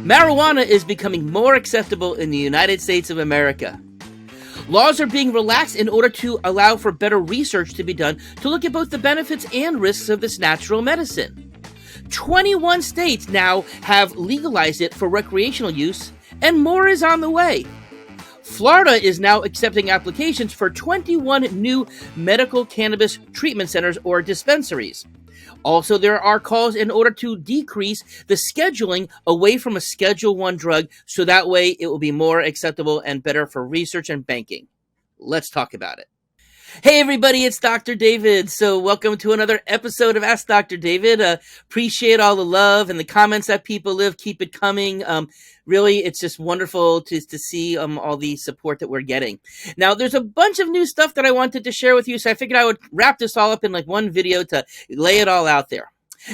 Marijuana is becoming more acceptable in the United States of America. Laws are being relaxed in order to allow for better research to be done to look at both the benefits and risks of this natural medicine. 21 states now have legalized it for recreational use, and more is on the way. Florida is now accepting applications for 21 new medical cannabis treatment centers or dispensaries. Also, there are calls in order to decrease the scheduling away from a Schedule I drug, so that way it will be more acceptable and better for research and banking. Let's talk about it. Hey everybody, it's Dr. David. So welcome to another episode of Ask Dr. David. Appreciate all the love and the comments that people leave. Keep it coming. Really, it's just wonderful to see all the support that we're getting. Now, there's a bunch of new stuff that I wanted to share with you, so I figured I would wrap this all up in like one video to lay it all out there.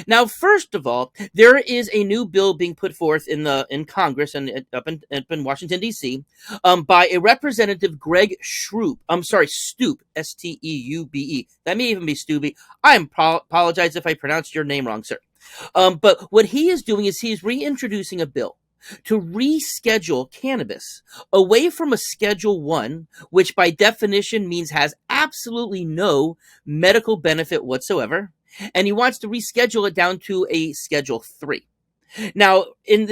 Now, first of all, there is a new bill being put forth in Congress and up in Washington, D.C., by a Representative Greg Stoop, S-T-E-U-B-E. That may even be Stubby. I apologize if I pronounced your name wrong, sir. But what he is doing is he's reintroducing a bill to reschedule cannabis away from a Schedule I, which by definition means has absolutely no medical benefit whatsoever, and he wants to reschedule it down to a Schedule III. Now, in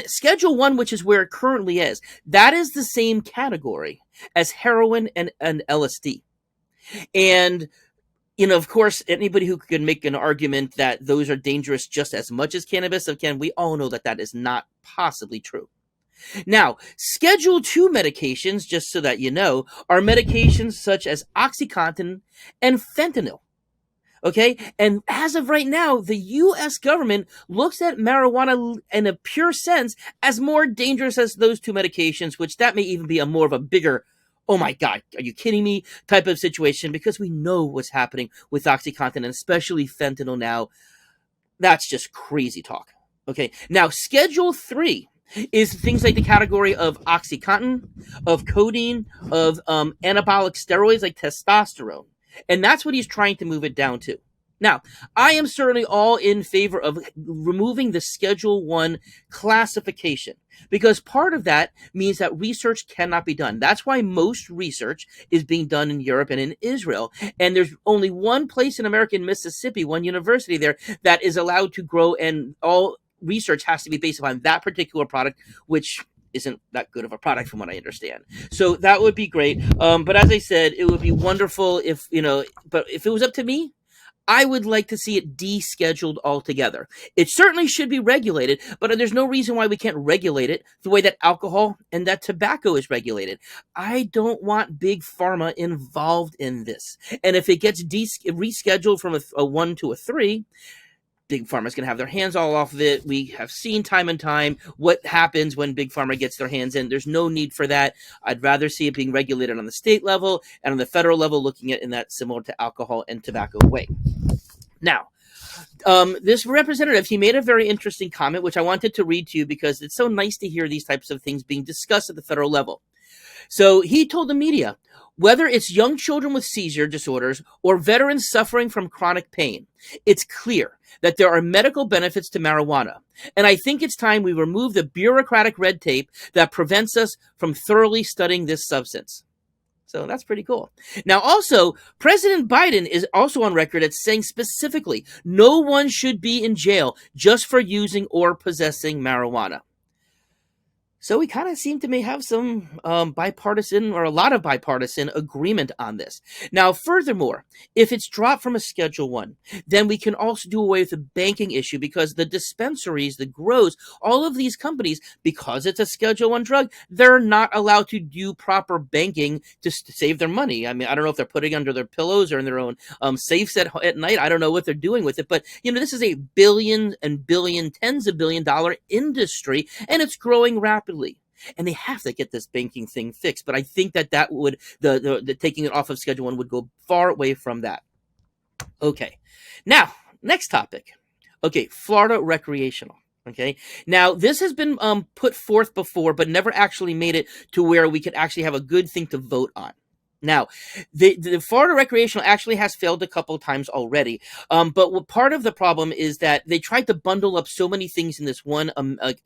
Schedule I, which is where it currently is, that is the same category as heroin and LSD. And, of course, anybody who could make an argument that those are dangerous just as much as cannabis, again, we all know that that is not possibly true. Now, Schedule II medications, just so that you know, are medications such as OxyContin and fentanyl. Okay, and as of right now, the U.S. government looks at marijuana in a pure sense as more dangerous as those two medications, which that may even be more of a bigger, oh my God, are you kidding me, type of situation, because we know what's happening with OxyContin and especially fentanyl now. That's just crazy talk. Okay, now Schedule III is things like the category of OxyContin, of codeine, of anabolic steroids like testosterone. And that's what he's trying to move it down to. Now, I am certainly all in favor of removing the Schedule I classification, because part of that means that research cannot be done. That's why most research is being done in Europe and in Israel. And there's only one place in America, in Mississippi, one university there, that is allowed to grow, and all research has to be based upon that particular product, which isn't that good of a product from what I understand. So that would be great. But as I said, it would be wonderful if it was up to me, I would like to see it descheduled altogether. It certainly should be regulated, but there's no reason why we can't regulate it the way that alcohol and that tobacco is regulated. I don't want big pharma involved in this. And if it gets rescheduled from a 1 to a 3, Big Pharma's going to have their hands all off of it. We have seen time and time what happens when Big Pharma gets their hands in. There's no need for that. I'd rather see it being regulated on the state level and on the federal level, looking at in that similar to alcohol and tobacco way. Now, this representative, he made a very interesting comment, which I wanted to read to you because it's so nice to hear these types of things being discussed at the federal level. So he told the media, whether it's young children with seizure disorders or veterans suffering from chronic pain, it's clear that there are medical benefits to marijuana. And I think it's time we remove the bureaucratic red tape that prevents us from thoroughly studying this substance. So that's pretty cool. Now, also, President Biden is also on record as saying specifically, no one should be in jail just for using or possessing marijuana. So we kind of seem to may have some bipartisan, or a lot of bipartisan agreement on this. Now, furthermore, if it's dropped from a Schedule I, then we can also do away with the banking issue, because the dispensaries, the grows, all of these companies, because it's a Schedule I drug, they're not allowed to do proper banking to save their money. I mean, I don't know if they're putting it under their pillows or in their own safes at night. I don't know what they're doing with it. But, this is a billion and billion, tens of $billion industry, and it's growing rapidly. And they have to get this banking thing fixed. But I think that would, the taking it off of Schedule I would go far away from that. Okay. Now, next topic. Okay, Florida recreational. Okay. Now, this has been put forth before, but never actually made it to where we could actually have a good thing to vote on. Now, the Florida recreational actually has failed a couple times already. But part of the problem is that they tried to bundle up so many things in this one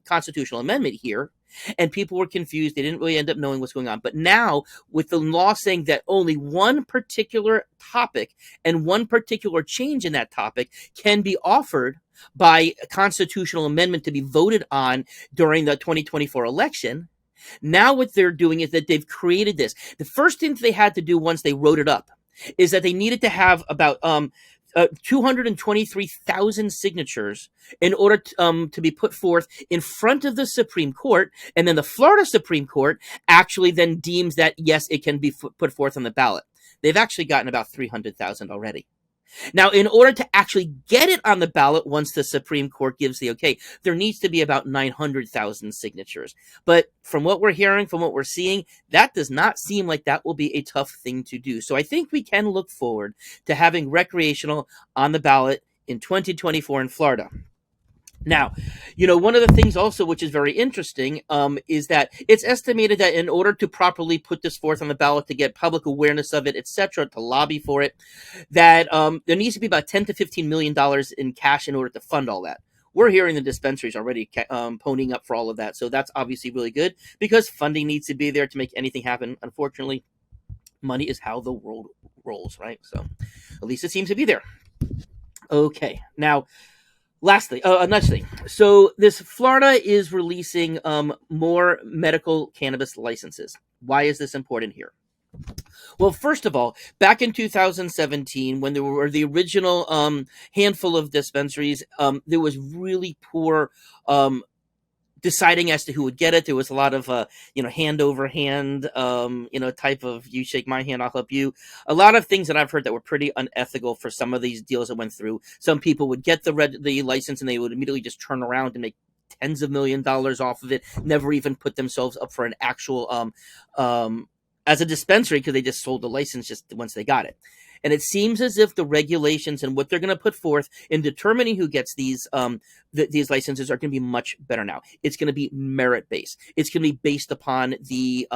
constitutional amendment here, and people were confused. They didn't really end up knowing what's going on. But now, with the law saying that only one particular topic and one particular change in that topic can be offered by a constitutional amendment to be voted on during the 2024 election, now what they're doing is that they've created this. The first thing they had to do once they wrote it up is that they needed to have about 223,000 signatures in order to be put forth in front of the Supreme Court. And then the Florida Supreme Court actually then deems that, yes, it can be put forth on the ballot. They've actually gotten about 300,000 already. Now, in order to actually get it on the ballot once the Supreme Court gives the okay, there needs to be about 900,000 signatures. But from what we're hearing, from what we're seeing, that does not seem like that will be a tough thing to do. So I think we can look forward to having recreational on the ballot in 2024 in Florida. Now, one of the things also which is very interesting is that it's estimated that in order to properly put this forth on the ballot, to get public awareness of it, etc., to lobby for it, that there needs to be about $10 to $15 million in cash in order to fund all that. We're hearing the dispensaries already ponying up for all of that, so that's obviously really good because funding needs to be there to make anything happen. Unfortunately, money is how the world rolls, right? So at least it seems to be there. Okay, now, lastly, another thing. So this Florida is releasing more medical cannabis licenses. Why is this important here? Well, first of all, back in 2017, when there were the original handful of dispensaries, there was really poor deciding as to who would get it. There was a lot of, hand over hand, type of you shake my hand, I'll help you. A lot of things that I've heard that were pretty unethical for some of these deals that went through. Some people would get the license and they would immediately just turn around and make tens of $millions off of it, never even put themselves up for an actual, as a dispensary because they just sold the license just once they got it. And it seems as if the regulations and what they're going to put forth in determining who gets these licenses are going to be much better now. It's going to be merit based. It's going to be based upon the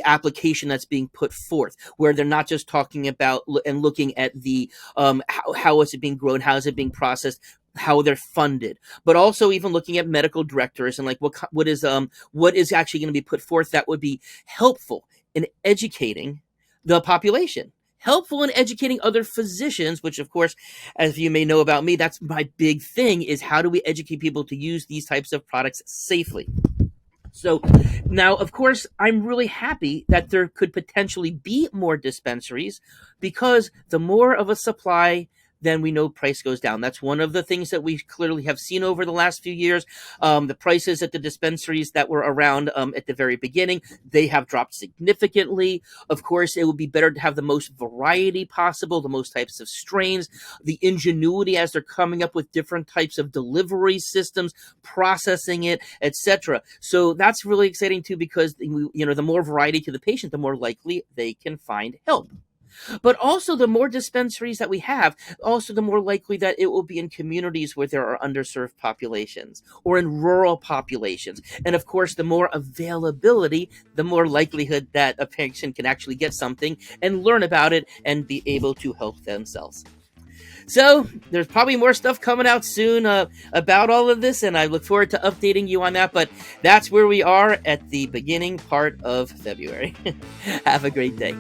application that's being put forth, where they're not just talking about and looking at the how is it being grown, how is it being processed, how they're funded, but also even looking at medical directors and like what is actually going to be put forth that would be helpful in educating the population, helpful in educating other physicians, which of course, as you may know about me, that's my big thing, is how do we educate people to use these types of products safely. So now, of course, I'm really happy that there could potentially be more dispensaries because the more of a supply, then we know price goes down. That's one of the things that we clearly have seen over the last few years. The prices at the dispensaries that were around at the very beginning, they have dropped significantly. Of course, it would be better to have the most variety possible, the most types of strains, the ingenuity as they're coming up with different types of delivery systems, processing it, etc. So that's really exciting too, because the more variety to the patient, the more likely they can find help. But also, the more dispensaries that we have, also the more likely that it will be in communities where there are underserved populations or in rural populations. And of course, the more availability, the more likelihood that a patient can actually get something and learn about it and be able to help themselves. So there's probably more stuff coming out soon about all of this, and I look forward to updating you on that. But that's where we are at the beginning part of February. Have a great day.